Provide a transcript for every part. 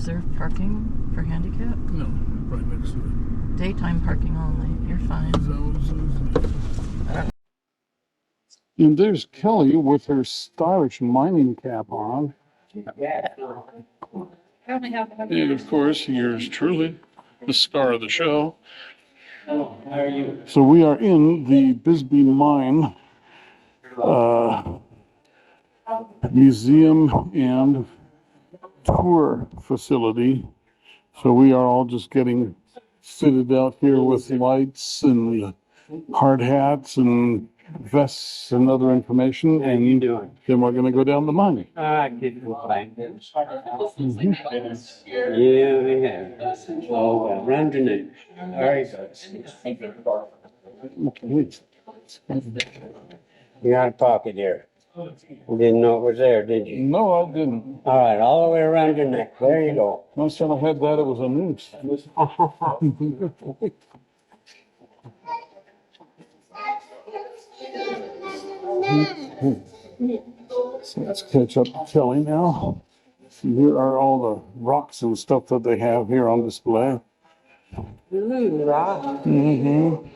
reserved parking for handicap? No, right next to it. Daytime parking only. You're fine. Is that what it says? And there's Kelly with her stylish mining cap on. And of course, yours truly, the star of the show. So we are in the Bisbee mine museum and tour facility. So we are all just getting fitted out here with lights and hard hats and vests and other information. How you doing? Then we're going to go down the mine. I did fine. Yeah, we have. Oh, round your neck. Very good. You got a pocket here. You didn't know it was there, did you? No, I didn't. All right, all the way around your neck. There you go. Last time I had that, it was a noose. So let's catch up to Kelly now. Here are all the rocks and stuff that they have here on display. Ooh, rock. Mm-hmm.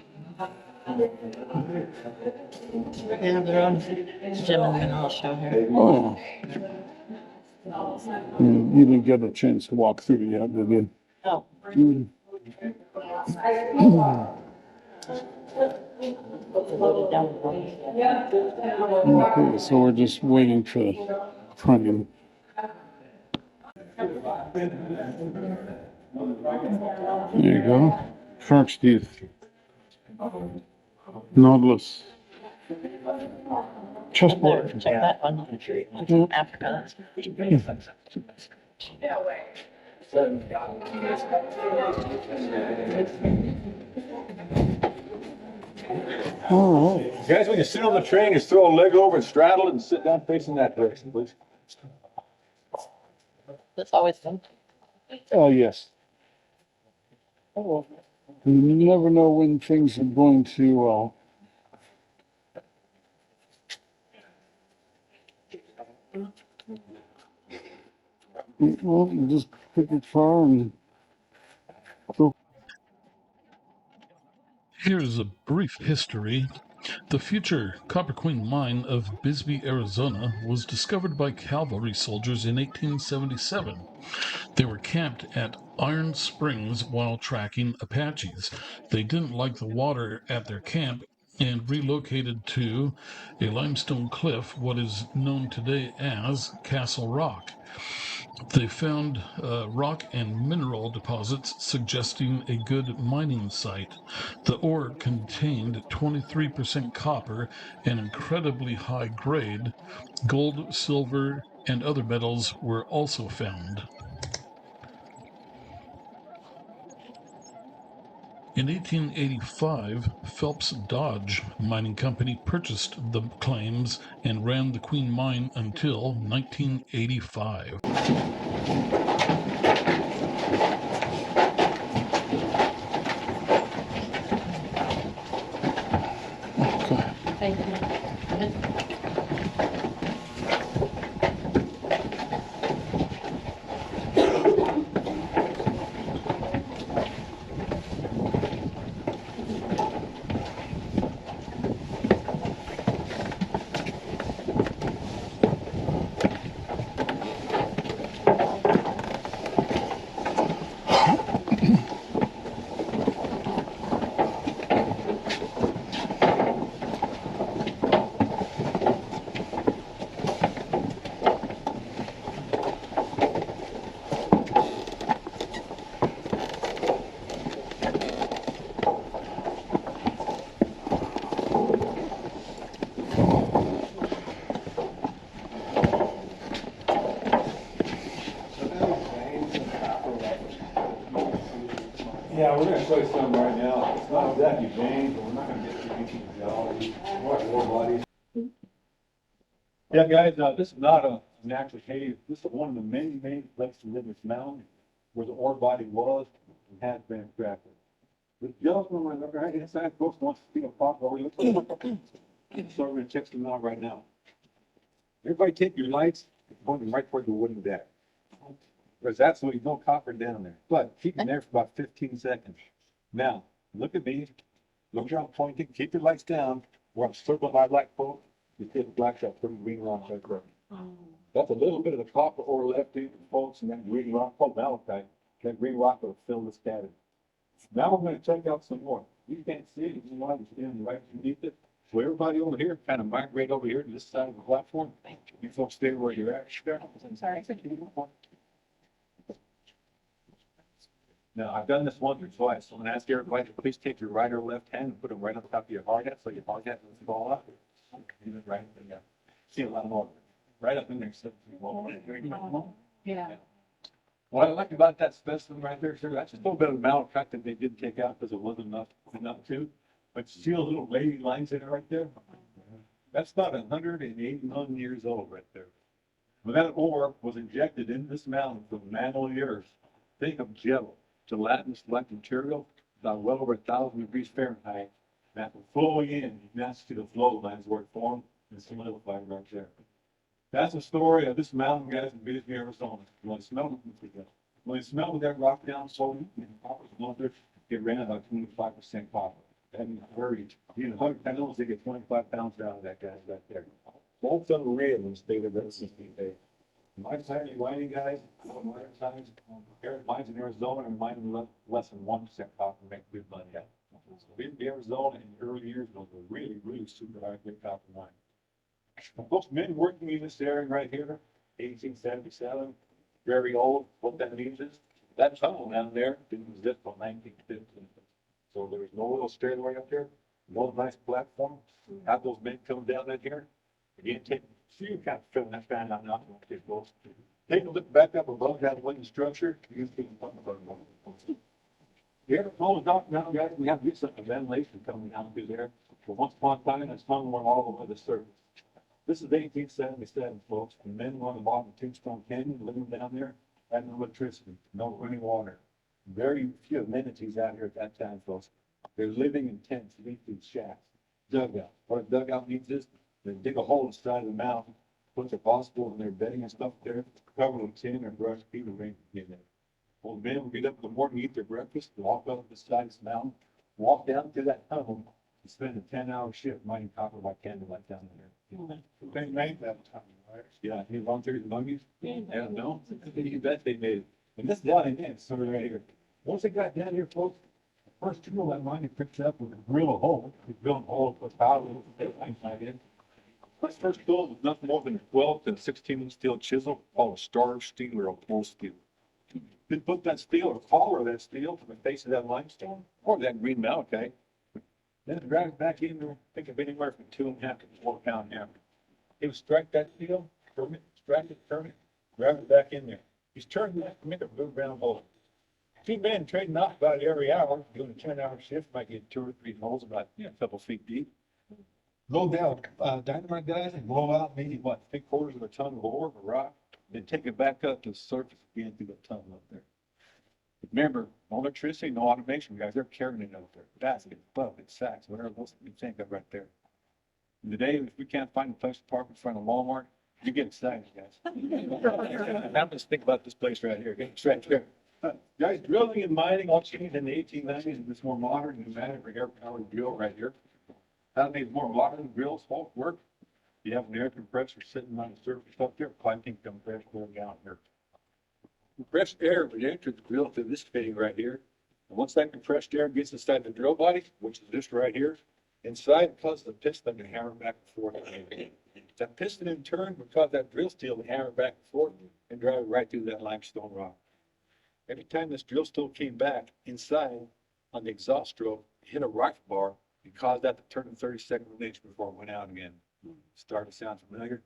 They have their own gem and mineral show here. Oh, yeah. You didn't get a chance to walk through yet, did you? No. Mm. Okay, so we're just waiting for the train. There you go. Shark's teeth. Nautilus. Chessboard. Check that one. It's from Africa. All right. Guys, when you sit on the train, just throw a leg over and straddle it and sit down facing that direction, please. That's always fun. Oh, yes. Oh, you never know when things are going to well, you just pick a car and go. Here's a brief history. The future Copper Queen mine of Bisbee, Arizona was discovered by cavalry soldiers in 1877. They were camped at Iron Springs while tracking Apaches. They didn't like the water at their camp and relocated to a limestone cliff, what is known today as Castle Rock. They found rock and mineral deposits suggesting a good mining site. The ore contained 23% copper, an incredibly high grade. Gold, silver, and other metals were also found. In 1885, Phelps Dodge Mining Company purchased the claims and ran the Queen Mine until 1985. Thank you. Yeah, we're gonna show you some right now. It's not exactly veins, but we're not gonna get too into the geology. What ore bodies? Yeah, guys, this is not a natural cave. This is one of the many places in this mountain where the ore body was and has been extracted. The jealous one right inside, folks wants to see a pop where we look like. So we're gonna check them out right now. Everybody take your lights and point them right toward the wooden deck. There's absolutely no copper down there, but keep it there for about 15 seconds. Now, look at me, look where I'm pointing, keep your lights down, where I'm circling my light bulb, you see the black shot, pretty green rock right there. That's a little bit of the copper ore left in, folks, and that green rock called malachite. That green rock will fill the scatter. Now we're gonna check out some more. You can't see it, you know, you're standing right underneath it. So everybody over here, kind of migrate over here to this side of the platform. You folks stay where you're at. I'm sorry. Now, I've done this once or twice, so I'm gonna ask everybody to please take your right or left hand and put them right on top of your hard hat, so your hard hat doesn't fall off. Even right in there. See a lot more. Right up in there. Yeah. What I like about that specimen right there, sir, that's just a little bit of malachite that they didn't take out because it wasn't enough to. But you see a little wavy lines in it right there? That's about 181 years old right there. When that ore was injected in this mountain from the mantle of the earth, think of gel, gelatinous-like material, about well over 1,000 degrees Fahrenheit. That was flowing in, you can see the flow lines where it formed and solidified right there. That's the story of this mountain, guys, in Bisbee, Arizona. When they smelled that rock down slowly, and copper's melted, it ran about 25% copper. That means very, 100 pounds, they get 25 pounds out of that guy right there. Both unreal in the state of Arizona. My time, you mining guys, my times, mines in Arizona are mining less than 1% copper, make good money out. Bisbee, Arizona, in the early years was a really, really super high grade copper mine. Folks, men working in this area right here, 1877, very old. What that means is that tunnel down there didn't exist until 1950. So there was no little stairway up there, no nice platform. Have those men come down in here. Again, see you kind of filling that fan out now. Take a look back up above that wooden structure. You can see here, closed off now, guys. We have this ventilation coming down through there. But once upon a time, it's hung all over the surface. This is 1877, folks. The men on the bottom of Tombstone Canyon, living down there, had no electricity, no running water. Very few amenities out here at that time, folks. They're living in tents, leaf-fed shacks, dugout. What a dugout means is they dig a hole inside of the mountain, put their possible and their bedding and stuff there, cover with tin or brush, keep the rain in there. Old men would get up in the morning, eat their breakfast, walk up the side of this mountain, walk down through that tunnel, and spend a 10-hour shift mining copper by candlelight down there. They made that time, right? Yeah, he run through the monkeys. Yeah, no, you bet they made it. And this down in there, sort of right here. Once they got down here, folks, the first tool that mine picked up was a drill a hole. He drilled a hole, put power in. This first tool was nothing more than a 12 to 16-inch steel chisel called a star steel or a pole steel. Then put that steel or collar of that steel to the face of that limestone or that green malachite. Then drag it back in there, think of anywhere from 2.5 to 4 pound hammer. He would strike that steel, turn it, strike it, turn it, grab it back in there. He's turning that to make a blue brown hole. 2 men trading off about every hour, doing a 10-hour shift, might get 2 or 3 holes about a couple feet deep. Load down dynamite guys and blow out maybe 3/4 of a ton of ore or rock, then take it back up to the surface again through the tunnel up there. Remember, no electricity, no automation, guys. They're carrying it up there. Baskets, buckets, sacks, whatever else you think of right there. And today, if we can't find a place to park in front of Walmart, you get excited, guys. I'm just thinking about this place right here. It's right there. Guys, drilling and mining all changed in the 1890s and this more modern pneumatic or air-powered drill right here. How these more modern drills work? You have an air compressor sitting on the surface up there, piping compressed air down here. Compressed air would enter the drill through this fitting right here. And once that compressed air gets inside the drill body, which is this right here, inside causes the piston to hammer back and forth. That piston in turn would cause that drill steel to hammer back and forth and drive it right through that limestone rock. Every time this drill steel came back inside on the exhaust stroke, it hit a rifle bar and caused that to turn to 32nd of an inch before it went out again. Starting to sound familiar?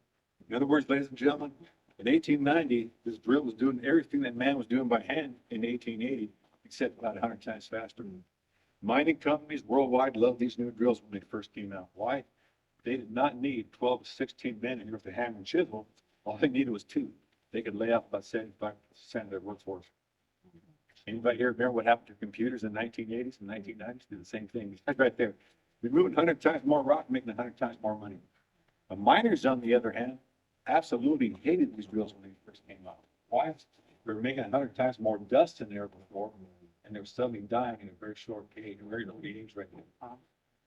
In other words, ladies and gentlemen, in 1890, this drill was doing everything that man was doing by hand in 1880, except about 100 times faster. Mining companies worldwide loved these new drills when they first came out. Why? They did not need 12 to 16 men here with a hammer and chisel. All they needed was 2. They could lay off about 75% of their workforce. Anybody here remember what happened to computers in the 1980s and 1990s? Did the same thing. Right there. We're moving 100 times more rock, making 100 times more money. The miners, on the other hand, absolutely hated these drills when they first came out. Why? They were making 100 times more dust in there before, and they were suddenly dying in a very short age, very little age right now.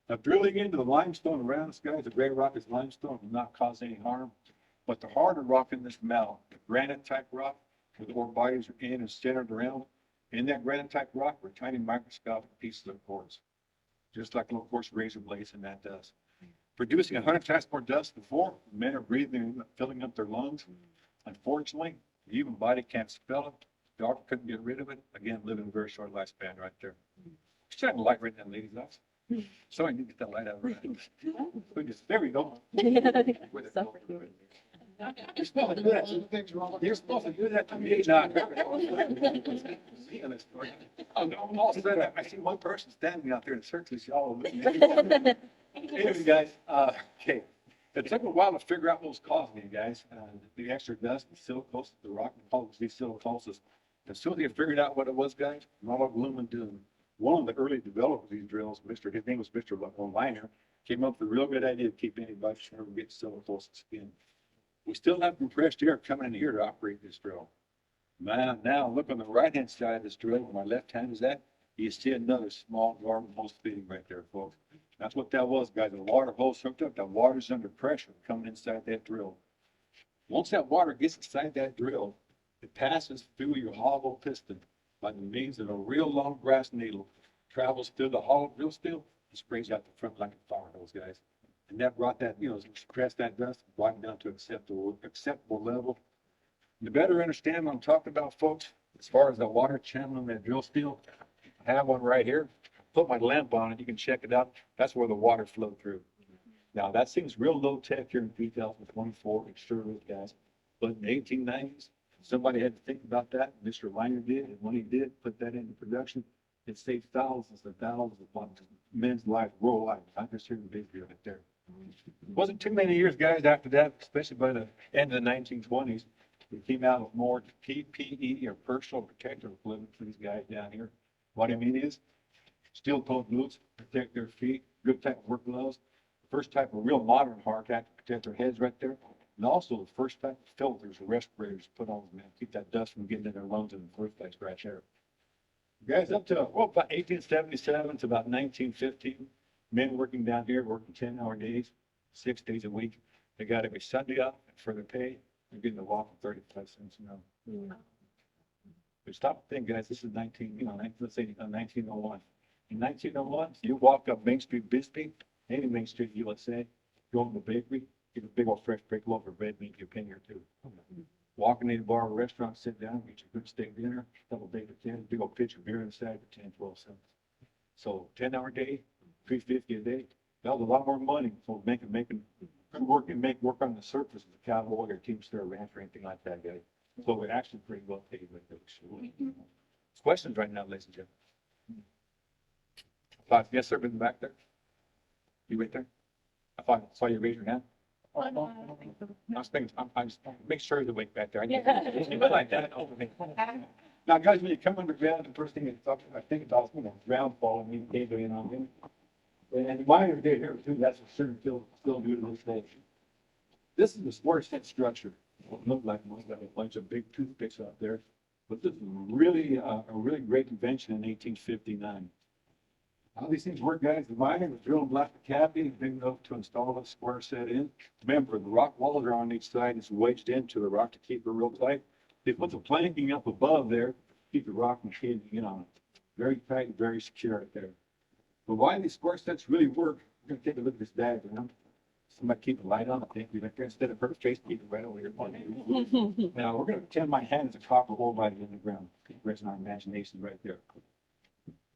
Now, drilling into the limestone around this, guys, the gray rock is limestone, will not cause any harm. But the harder rock in this mound, the granite type rock, where the ore bodies are in and centered around, in that granite type rock were tiny microscopic pieces of quartz, just like little coarse razor blades, and that does. Producing 100 times more dust before, men are breathing, filling up their lungs. Unfortunately, the human body can't spell it. The doctor couldn't get rid of it. Again, living a very short lifespan right there. Shining light right now, ladies. Sorry, I need to get that light out of her. There we go. You're supposed to do that. You're supposed to do that to me, not her. I'm all set. I see one person standing out there in the circle. Y'all anyway, guys, okay. It took a while to figure out what was causing it, guys. The extra dust, the silicosis, the rock deposits, these silicosis. As soon as they figured out what it was, guys, not all gloom and doom. One of the early developers of these drills, his name was Mr. Liner, came up with a real good idea to keep anybody from ever getting silicosis again. We still have compressed air coming in here to operate this drill. Now look on the right-hand side of this drill, where my left hand is at, you see another small garden hose fitting right there, folks. That's what that was, guys. The water hose hooked up, that water's under pressure coming inside that drill. Once that water gets inside that drill, it passes through your hollow piston by the means of a real long brass needle, travels through the hollow drill steel, and sprays out the front like a fire hose, guys. And that brought that, suppressed that dust, brought it down to acceptable level. To better understand what I'm talking about, folks, as far as the water channel in that drill steel, I have one right here. Put my lamp on it, you can check it out. That's where the water flowed through. Now that seems real low tech here in 2024, it sure is, guys. But in the 1890s, somebody had to think about that. Mr. Liner did, and when he did put that into production, it saved thousands and thousands of men's lives worldwide. Not just here in Bisbee right there. It wasn't too many years, guys, after that, especially by the end of the 1920s, we came out with more PPE, or personal protective equipment, for these guys down here. What I mean is, steel-toed boots, protect their feet, good type of work gloves, the first type of real modern hard hat to protect their heads right there, and also the first type of filters or respirators put on them, man, keep that dust from getting in their lungs in the first place right there. Guys, up to, about 1877 to about 1915, men working down here, working 10-hour days, 6 days a week. They got every Sunday off, and for their pay, they're getting a walk for 35 cents an hour. But stop to think, guys, this is let's say 1901. In 1901, you walk up Main Street, Bisbee, any Main Street, USA, go to the bakery, get a big old fresh baked loaf of bread, maybe a penny or two. Walk into a bar or restaurant, sit down, get your good steak dinner, double bacon 10, big old pitcher of beer inside for 10, 12 cents. So 10-hour day, $3.50 a day. That was a lot more money for making good work and make work on the surface of the cowboy or teamster or ranch or anything like that, guys. So we're actually pretty well paid with those. Questions right now, ladies and gentlemen? Yes, sir, in the back there. You right there? I saw you raise your hand. I was thinking, I'm just make sure you're awake back there. Like that over me. Now, guys, when you come underground, the first thing I think about is, ground fall and you can't go in on him. And miners did here too. That's for sure. Still do to this day. This is the sports head structure. It looked like most of a bunch of big toothpicks out there, but this is really a really great invention in 1859. How these things work, guys, the miner was drilling black cavity big enough to install a square set in. Remember, the rock walls are on each side. It's wedged into the rock to keep it real tight. They put the planking up above there to keep the rock from caving in on it. Very tight, very secure right there. But why these square sets really work, we're going to take a look at this diagram. Somebody keep a light on, I think, right there. Instead of her face, keep it right over here. Now, we're going to pretend my hand is a copper ore body in the ground. Rest our imagination right there.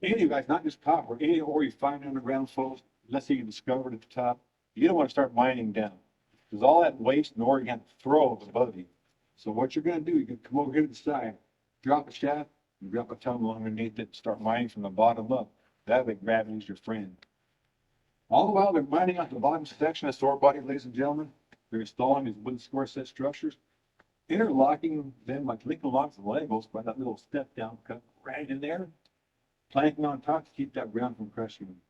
Any of guys, not just copper, any ore you find underground, folks, let's say you discover it at the top, you don't want to start mining down. Because all that waste and ore you have to throw above you. So what you're going to do, you can come over here to the side, drop a shaft, and drop a tunnel underneath it, start mining from the bottom up. That way gravity's your friend. All the while they're mining out the bottom section of the ore body, ladies and gentlemen, they're installing these wooden square set structures, interlocking them like Lincoln locks and Legos by that little step down cut right in there, planking on top to keep that ground from crushing them.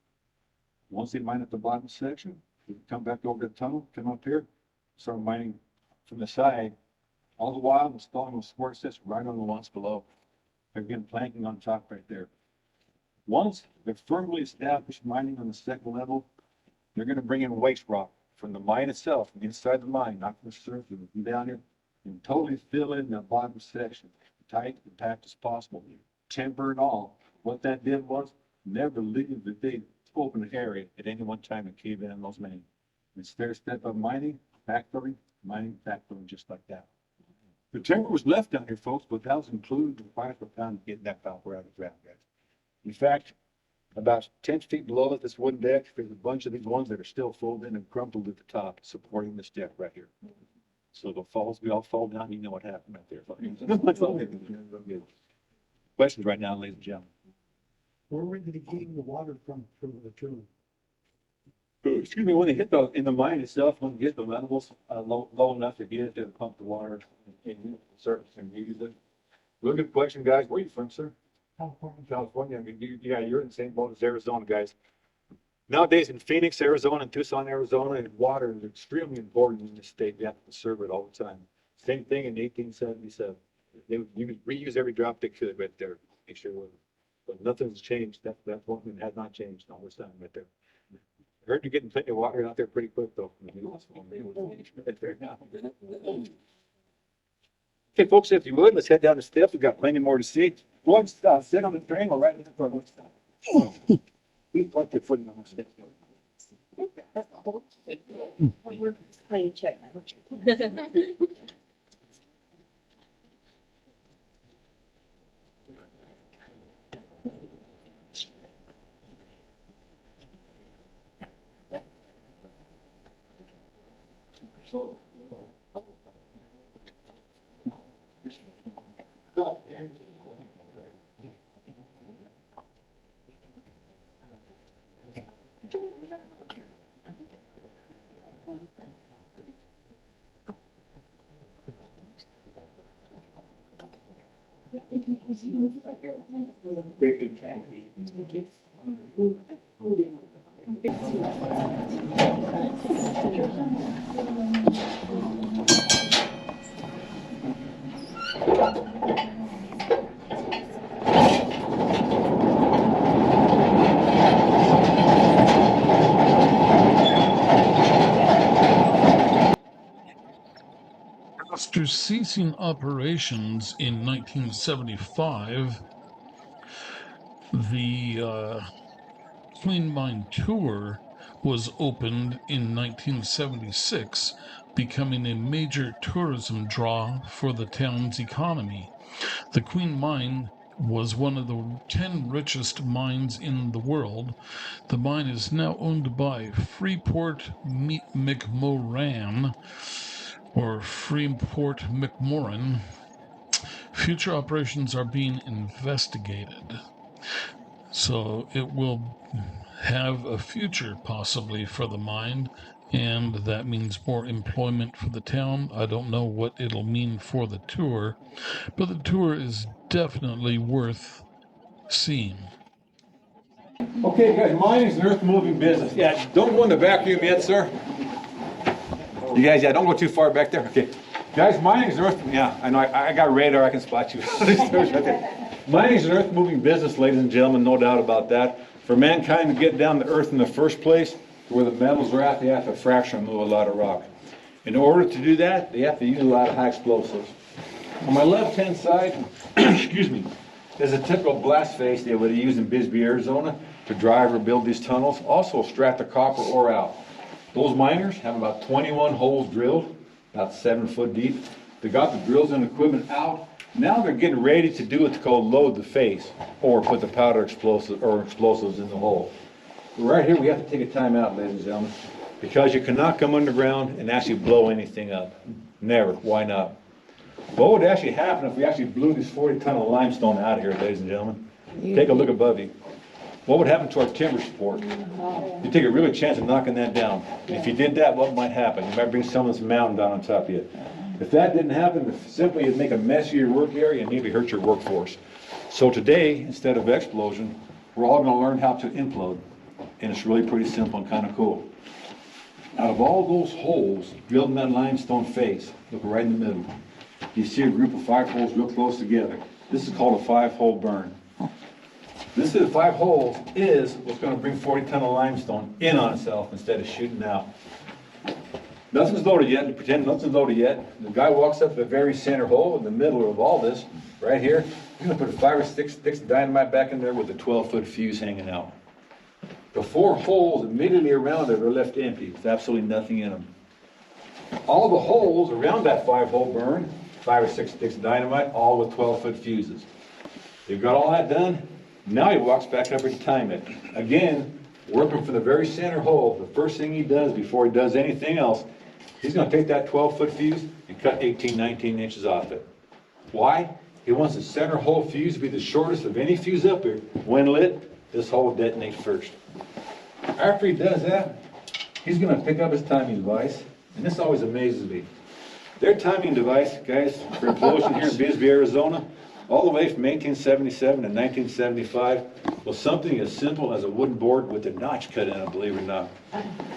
Once they mine at the bottom section, they come back over the tunnel, come up here, start mining from the side All the while installing those support sets right on the ones below. They're getting planking on top right there. Once they're firmly established mining on the second level, they're gonna bring in waste rock from the mine itself, from inside the mine, not from the surface, from down here, and totally fill in the bottom section, tight and packed as possible, timber and all. What that did was never leave the big open area at any one time and cave in on those mains. It's stair step of mining, backfilling, just like that. The timber was left down here, folks, but that was included in the price per pound getting that power out of the ground, guys. In fact, about 10 feet below it, this wooden deck, there's a bunch of these ones that are still folded and crumpled at the top, supporting this deck right here. So the falls, we all fall down, you know what happened right there. Questions right now, ladies and gentlemen? Where were they getting the water from the tomb? Excuse me, when they hit in the mine itself, when they hit the levels, low enough to get it, they pump the water in the surface and use it. Real good question, guys. Where are you from, sir? California. I mean, you're in the same boat as Arizona, guys. Nowadays in Phoenix, Arizona, and Tucson, Arizona, water is extremely important in this state. You have to conserve it all the time. Same thing in 1877. They would reuse every drop they could right there. Make sure it was. But nothing's changed. That's one thing that has not changed all this time right there. I heard you're getting plenty of water out there pretty quick though. Right there now. Okay, folks, if you would, let's head down the steps. We've got plenty more to see. Go ahead and sit on the triangle right in the front. Please put your foot on the steps. How you check? After ceasing operations in 1975, the Clean Mine Tour was opened in 1976, becoming a major tourism draw for the town's economy. The Queen Mine was one of the 10 richest mines in the world. The mine is now owned by Freeport McMoran, or Freeport McMoran. Future operations are being investigated. So it will have a future possibly for the mine, and that means more employment for the town. I don't know what it'll mean for the tour, but the tour is definitely worth seeing. Okay, guys, mining is an earth-moving business. Yeah, don't go in the vacuum yet, sir. You guys, don't go too far back there. Okay. Guys, mining is an earth... Yeah, I know, I got radar, I can spot you. Mining is an earth-moving business, ladies and gentlemen, no doubt about that. For mankind to get down to earth in the first place, where the metals are at, they have to fracture and move a lot of rock. In order to do that, they have to use a lot of high explosives. On my left-hand side, excuse me, is a typical blast face they would use in Bisbee, Arizona to drive or build these tunnels. Also extract the copper ore out. Those miners have about 21 holes drilled, about 7 foot deep. They got the drills and equipment out. Now they're getting ready to do what's called load the face, or put the powder explosives in the hole. Right here, we have to take a time out, ladies and gentlemen, because you cannot come underground and actually blow anything up. Never. Why not? What would actually happen if we actually blew this 40-ton of limestone out of here, ladies and gentlemen? Take a look above you. What would happen to our timber support? You take a real chance of knocking that down. And if you did that, what might happen? You might bring some of this mountain down on top of you. If that didn't happen, simply it'd make a mess of your work area and maybe hurt your workforce. So today, instead of explosion, we're all going to learn how to implode. And it's really pretty simple and kind of cool. Out of all those holes drilled in that limestone face, look right in the middle. you see a group of 5 holes real close together. This is called a 5-hole burn. This is 5 holes is what's gonna bring 40 ton of limestone in on itself instead of shooting out. Nothing's loaded yet, pretend nothing's loaded yet. The guy walks up to the very center hole in the middle of all this, right here. He's gonna put 5 or 6 sticks of dynamite back in there with a 12-foot fuse hanging out. The 4 holes immediately around it are left empty, with absolutely nothing in them. All the holes around that 5-hole burn, 5 or 6 sticks of dynamite, all with 12-foot fuses. They've got all that done. Now he walks back up to time it. Again, working from the very center hole, the first thing he does before he does anything else, he's gonna take that 12-foot fuse and cut 18, 19 inches off it. Why? He wants the center hole fuse to be the shortest of any fuse up here. When lit, this hole will detonate first. After he does that, he's gonna pick up his timing device, and this always amazes me. Their timing device, guys, for implosion here in Bisbee, Arizona, all the way from 1877 to 1975, was something as simple as a wooden board with a notch cut in it, believe it or not.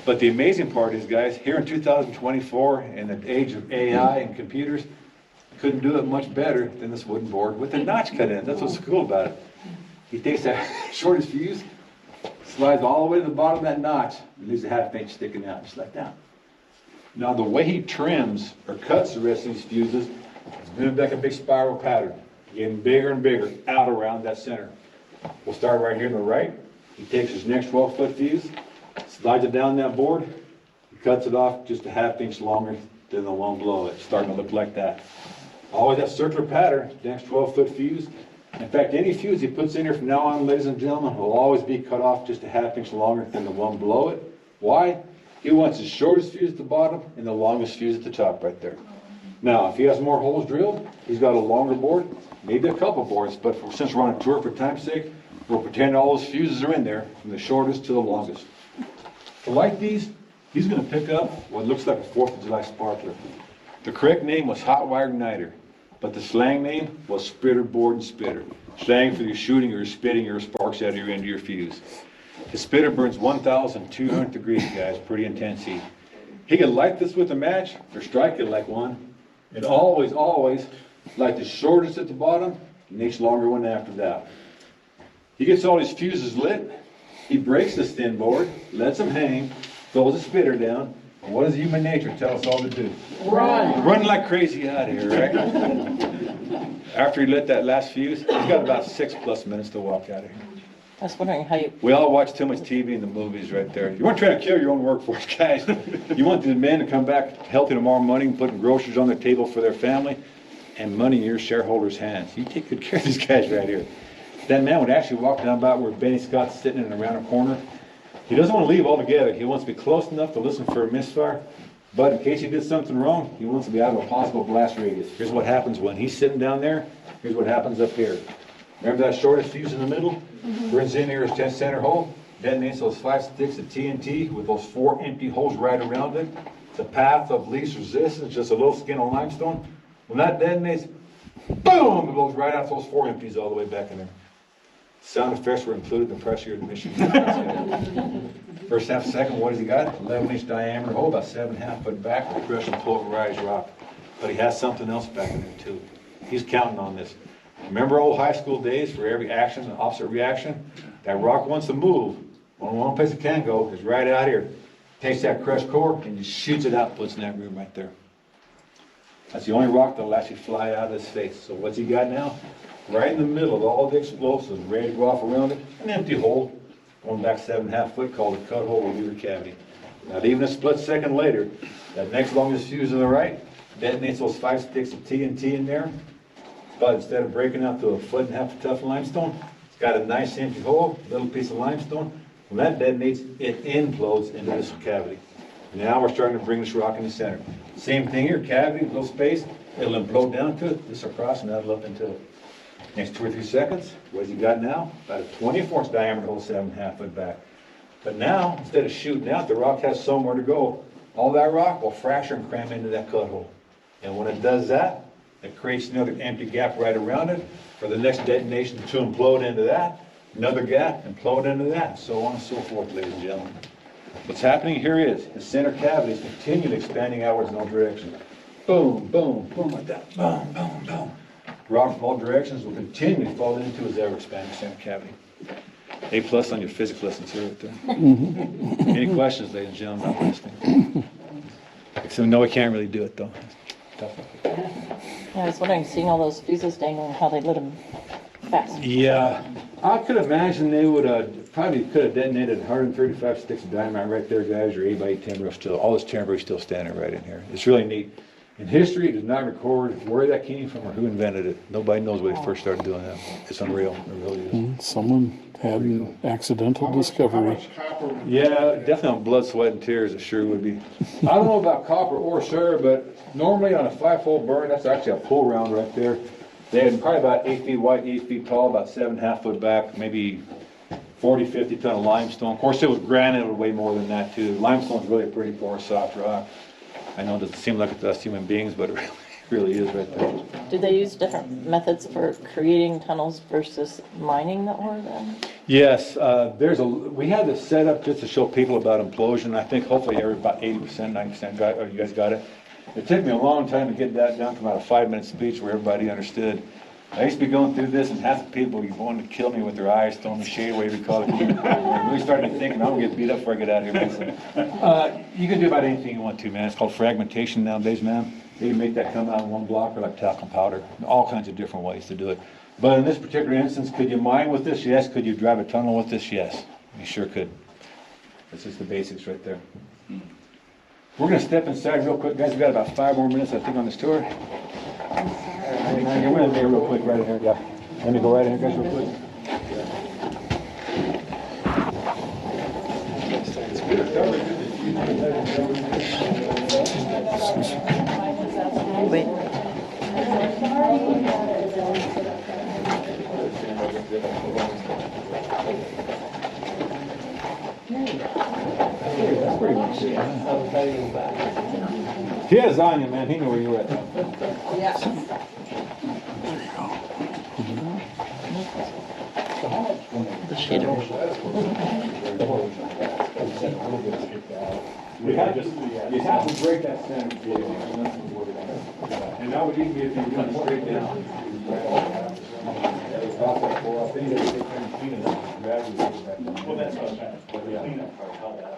But the amazing part is, guys, here in 2024, in the age of AI and computers, couldn't do it much better than this wooden board with a notch cut in it. That's what's cool about it. He takes that shortest fuse, slides all the way to the bottom of that notch, and leaves a half-inch sticking out, just like that. Now, the way he trims or cuts the rest of these fuses is moving like a big spiral pattern, getting bigger and bigger out around that center. We'll start right here on the right. He takes his next 12-foot fuse, slides it down that board, he cuts it off just a half-inch longer than the one below it, starting to look like that. Always that circular pattern, next 12-foot fuse. In fact, any fuse he puts in here from now on, ladies and gentlemen, will always be cut off just a half-inch longer than the one below it. Why? He wants the shortest fuse at the bottom and the longest fuse at the top right there. Now, if he has more holes drilled, he's got a longer board, maybe a couple boards, but since we're on a tour for time's sake, we'll pretend all those fuses are in there, from the shortest to the longest. To light these, he's gonna pick up what looks like a 4th of July sparkler. The correct name was hot wire igniter, but the slang name was spitter board and spitter. Slang for your shooting or spitting your sparks out of your end of your fuse. The spitter burns 1,200 degrees, guys, pretty intense heat. He can light this with a match or strike it like one. And always, always light the shortest at the bottom, the next longer one after that. He gets all his fuses lit, he breaks this thin board, lets them hang, throws the spitter down, and what does human nature tell us all to do? Run! Run like crazy out of here, right? After he lit that last fuse, he's got about 6+ minutes to walk out of here. I was wondering how you, We all watch too much TV and the movies right there. You weren't trying to kill your own workforce, guys. You want these men to come back healthy tomorrow morning, putting groceries on their table for their family, and money in your shareholders' hands. You take good care of these guys right here. That man would actually walk down about where Benny Scott's sitting in around a corner. He doesn't want to leave altogether. He wants to be close enough to listen for a misfire, but in case he did something wrong, he wants to be out of a possible blast radius. Here's what happens when he's sitting down there. Here's what happens up here. Remember that shortest fuse in the middle? Brings in here his center hole, detonates those 5 sticks of TNT with those 4 empty holes right around it. It's a path of least resistance, just a little skin of limestone. When that detonates, boom, it goes right out those 4 empties all the way back in there. Sound effects were included in the press here at Michigan. First half second, what has he got? 11-inch diameter hole, about 7.5 foot back, with crushing pulverized rock. But he has something else back in there too. He's counting on this. Remember old high school days, for every action, an opposite reaction? That rock wants to move. Only one place it can go is right out here. Takes that crushed core and just shoots it out, puts in that room right there. That's the only rock that'll actually fly out of his face. So what's he got now? Right in the middle of all the explosives, ready to go off around it, an empty hole, going back 7.5 foot, called a cut hole or user cavity. Not even a split second later, that next longest fuse on the right detonates those 5 sticks of TNT in there. But instead of breaking out to a 1.5 foot of tough limestone, it's got a nice empty hole, little piece of limestone. When that detonates, it implodes into this cavity. Now we're starting to bring this rock in the center. Same thing here, cavity, little space, it'll implode down to it, this across and that'll up into it. Next 2 or 3 seconds, what's he got now? About a 24-inch diameter hole, 7.5 foot back. But now, instead of shooting out, the rock has somewhere to go. All that rock will fracture and cram into that cut hole. And when it does that, it creates another empty gap right around it for the next detonation to implode into that, another gap, implode into that, so on and so forth, ladies and gentlemen. What's happening here is the center cavity is continually expanding outwards in all directions. boom, boom, boom, like that, boom, boom, boom. Rock from all directions will continually fall into his ever-expanding center cavity. A plus on your physics lessons here right there. Any questions, ladies and gentlemen, about listening? So no, we can't really do it though. Tough. Yeah, I was wondering, seeing all those fuses dangling, how they lit them fast. Yeah, I could imagine they would probably could have detonated 135 sticks of dynamite right there, guys. Your 8x8 timber still, all this timber is still standing right in here. It's really neat. In history, it does not record where that came from or who invented it. Nobody knows when they first started doing that. It's unreal. It really is. Someone had an accidental discovery. Yeah, definitely on blood, sweat, and tears, it sure would be. I don't know about copper or silver, but normally on a 5-fold burn, that's actually a pull round right there. They had probably about 8 feet wide, 8 feet tall, about 7.5 foot back, maybe 40, 50 ton of limestone. Of course, it was granite, it was way more than that too. Limestone's really a pretty porous, soft rock. I know it doesn't seem like it to us human beings, but it really is right there. Do they use different methods for creating tunnels versus mining the ore then? Yes, we had this set up just to show people about implosion. I think hopefully about 80%, 90% got, or you guys got it. It took me a long time to get that down to about a 5-minute speech where everybody understood. I used to be going through this and half the people wanted to kill me with their eyes, throwing the shade away, we call it. I really started thinking, I'm gonna get beat up before I get out of here. You can do about anything you want to, man. It's called fragmentation nowadays, man. You can make that come out in one block or like talcum powder. All kinds of different ways to do it. But in this particular instance, could you mine with this? Yes. Could you drive a tunnel with this? Yes. You sure could. That's just the basics right there. We're gonna step inside real quick, guys. We got about 5 more minutes, I think, on this tour. We're gonna be real quick right here. Yeah. Let me go right in here, guys, real quick. Wait. That's pretty much it. He has on you, man. He knew where you were at. The shader. You have to break that center. And that would even be if you went straight down. Well, that's what I'm trying to clean up part, how that.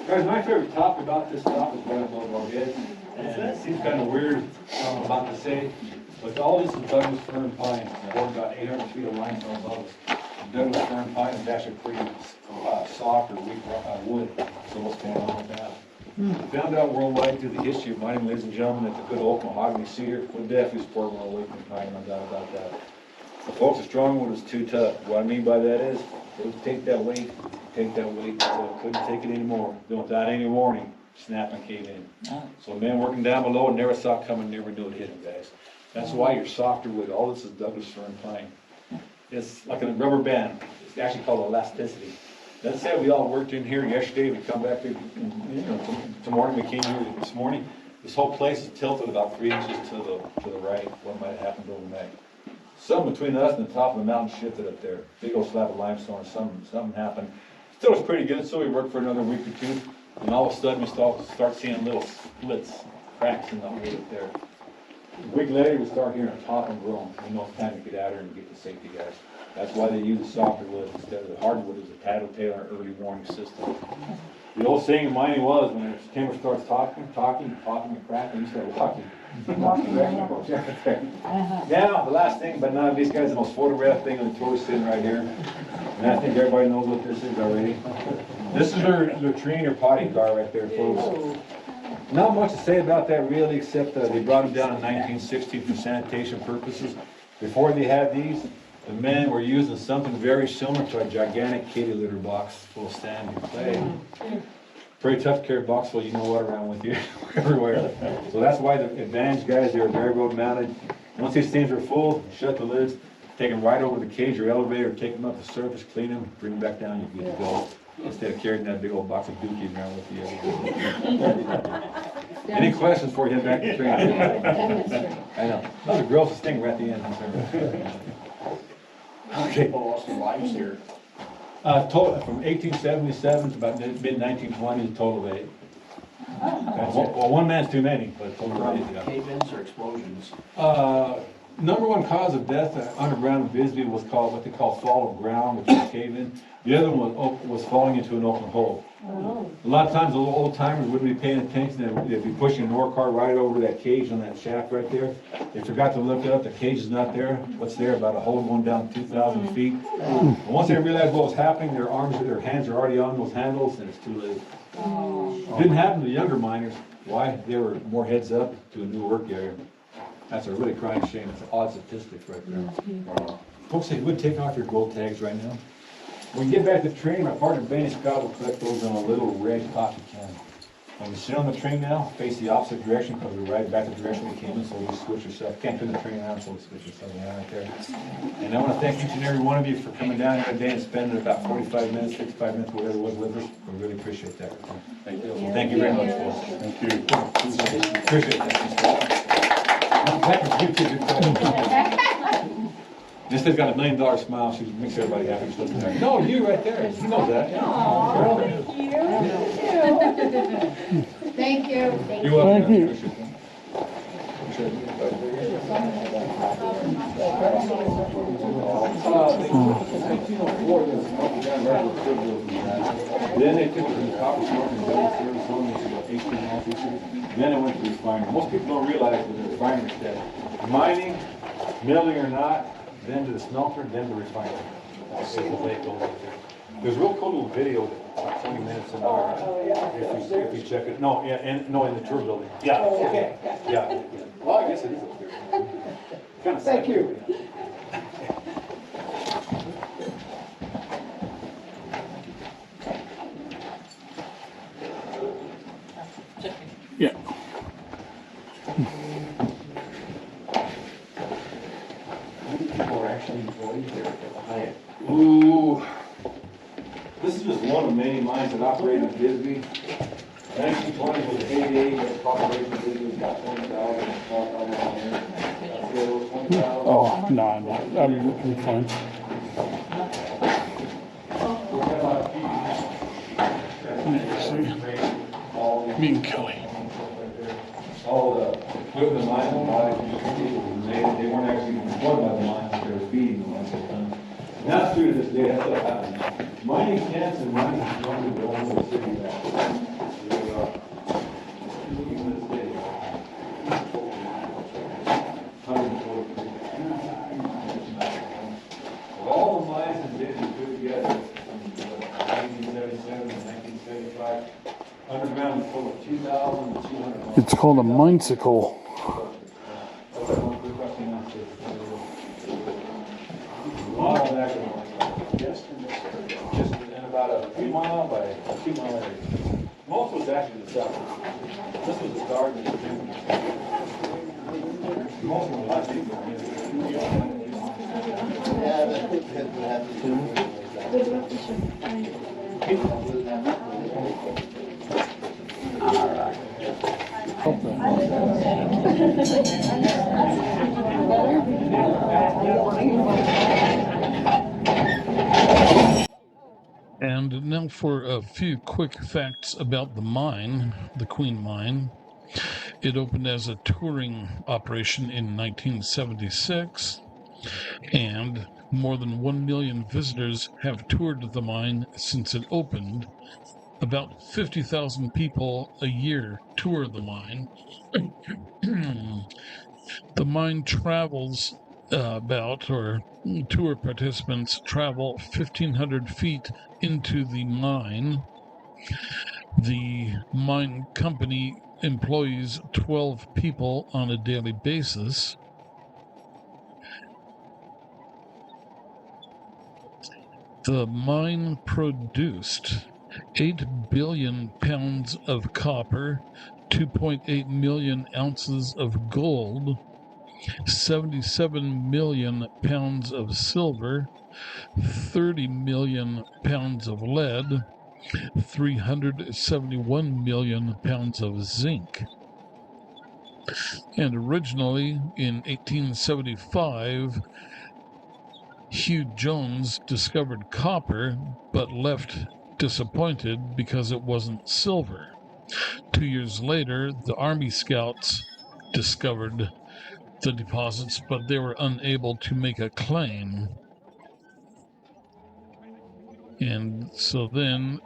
Guys, my favorite topic about this topic is right above our heads. And it seems kind of weird, what I'm about to say, but all this is Douglas fern pine. We're about 800 feet of limestone above us. Douglas fern pine is actually pretty soft or weak wood, so what's going on with that? Found out worldwide through the history of mining, ladies and gentlemen, that the good old mahogany cedar would definitely support one away from pine, no doubt about that. The folks, the strong wood was too tough. What I mean by that is, they would take that weight, until it couldn't take it anymore. Then without any warning, snap and cave in. So men working down below never saw it coming, never knew it hit them, guys. That's why your softer wood, all this is Douglas fern pine. It's like a rubber band. It's actually called elasticity. Let's say we all worked in here yesterday, we come back here, tomorrow, we came here this morning. This whole place is tilted about 3 inches to the right. What might have happened overnight? Something between us and the top of the mountain shifted up there. Big old slab of limestone or something happened. Still was pretty good, so we worked for another week or two, and all of a sudden we start seeing little splits, cracks in the wood up there. A week later, we start hearing a pop and groan. We know it's time to get out here and get to safety, guys. That's why they use the softer wood instead of the hardwood as a tattletale or early warning system. The old saying in mining was, when the timber starts talking and cracking, you start walking. Now, the last thing, but not least, guys, the most photographed thing on the tour is sitting right here. And I think everybody knows what this is already. This is their latrine or potty car right there, folks. Not much to say about that really, except they brought them down in 1916 for sanitation purposes. Before they had these, the men were using something very similar to a gigantic kitty litter box full of sand and clay. Pretty tough to carry a box full, you know what, around with you everywhere. So that's why the advantage, guys, they were railroad mounted. Once these things are full, shut the lids, take them right over the cage or elevator, take them up the surface, clean them, bring them back down, you're good to go. Instead of carrying that big old box of dookie around with you every day. Any questions before we head back to training? I know. That was the grossest thing right at the end. Okay. People lost their lives here. Total, from 1877 to about mid-1920s, a total of 8. That's it. Well, one man's too many, but a total of 8, yeah. Cave-ins or explosions? Number one cause of death underground in Bisbee was called what they call fall of ground, which is cave-in. The other one was falling into an open hole. A lot of times the old timers wouldn't be paying attention. They'd be pushing an ore car right over that cage on that shaft right there. They forgot to look up. The cage is not there. What's there? About a hole going down 2,000 feet. And once they realized what was happening, their hands are already on those handles, and it's too late. It didn't happen to the younger miners. Why? They were more heads up to a new work area. That's a really crying shame. It's an odd statistic right there. Folks, they would take off your gold tags right now. When we get back to the train, my partner Benny Scott will collect those in a little red coffee can. When we sit on the train now, face the opposite direction because we're right back the direction we came in, so we switch ourselves. Can't turn the train around, so we switch ourselves around right there. And I want to thank each and every one of you for coming down here today and spending about 45 minutes, 65 minutes, whatever it was with us. We really appreciate that. Thank you. Thank you very much, folks. Thank you. Appreciate that. I'm glad you two did that. Just got $1 million smile. She makes everybody happy. She's looking there. No, you right there. He knows that. Thank you. You're welcome. Thank you. Then they took it to the copper smoke and double service on this about 18 officers. Then it went to the refinery. Most people don't realize that the refinery step. Mining, milling or not, then to the smelter, then to the refinery. That's the way it goes. There's a real cool little video, about 20 minutes an hour, if you check it. No, yeah, in the tour building. Yeah, okay. Yeah. Well, I guess it is up there. Kind of. Thank you. Yeah. People are actually employed there at the Hyatt. Ooh. This is just one of many mines that operate in Bisbee. 1920 was the heyday of population in Bisbee. We've got 20,000. Oh, no, I'm fine. Me and Kelly. All the equipment mines and bodies, they weren't actually employed by the mines, they were feeding the mines. And that's true to this day, that's what happened. Mining camps and mining is going to go over the city back. Even to this day. Of all the mines and business put together, 1977 and 1975, underground is full of 2,200. It's called a minesicle. Just in about a 3 mile by a 2 mile area. Most was actually the south. This was the start of the most of the last people. And now for a few quick facts about the mine, the Queen Mine. It opened as a touring operation in 1976, and more than 1 million visitors have toured the mine since it opened. About 50,000 people a year tour the mine. The mine travels tour participants travel 1,500 feet into the mine. The mine company employs 12 people on a daily basis. The mine produced 8 billion pounds of copper, 2.8 million ounces of gold, 77 million pounds of silver, 30 million pounds of lead, 371 million pounds of zinc. And originally, in 1875, Hugh Jones discovered copper but left disappointed because it wasn't silver. 2 years later, the Army Scouts discovered the deposits, but they were unable to make a claim. And so then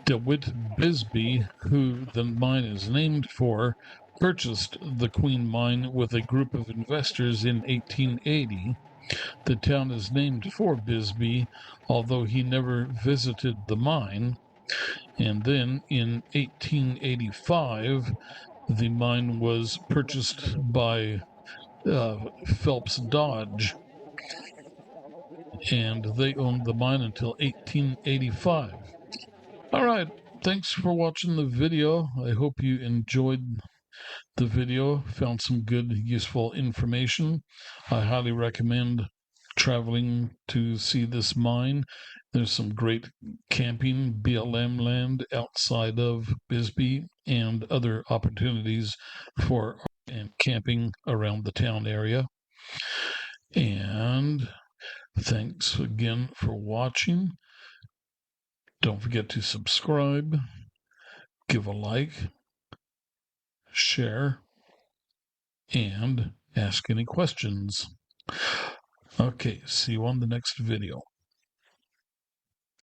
DeWitt Bisbee, who the mine is named for, purchased the Queen Mine with a group of investors in 1880. The town is named for Bisbee, although he never visited the mine. And then in 1885, the mine was purchased by Phelps Dodge, and they owned the mine until 1885. All right, thanks for watching the video. I hope you enjoyed the video, found some good, useful information. I highly recommend traveling to see this mine. There's some great camping, BLM land outside of Bisbee, and other opportunities for and camping around the town area. And thanks again for watching. Don't forget to subscribe, give a like, share, and ask any questions. Okay, see you on the next video.